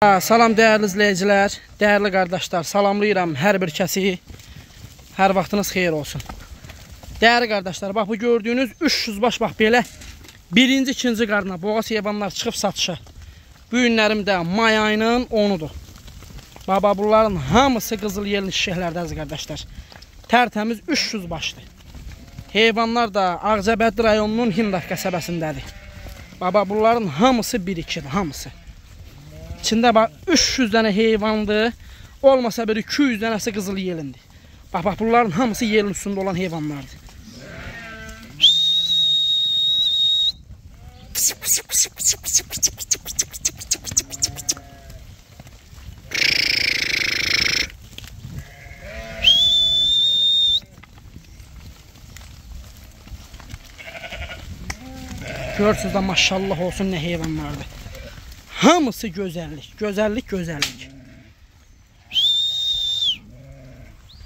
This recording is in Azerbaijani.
Salam dəyərli izləyicilər, dəyərli qardaşlar, salamlayıram hər bir kəsi, hər vaxtınız xeyir olsun. Dəyərli qardaşlar, bax bu gördüyünüz 300 baş bax belə birinci, ikinci qarına boğaz heyvanlar çıxıb satışa. Bu günlərim də may ayının 10'udur. Baba bunların hamısı qızıl yelin şişəklərdədir qardaşlar. Tərtəmiz 300 başdır. Heyvanlar da Ağcabədi rayonunun Hindak qəsəbəsindədir. Baba bunların hamısı 1-2'dir, hamısı. İçində bax 300 dənə heyvandır, olmasa bir 200 dənəsi qızıl yelindir. Bax bunların hamısı yelin üstündə olan heyvanlardır. Görürsünüz də maşallah olsun nə heyvanlardır. Hamısı gözəllik, gözəllik, gözəllik.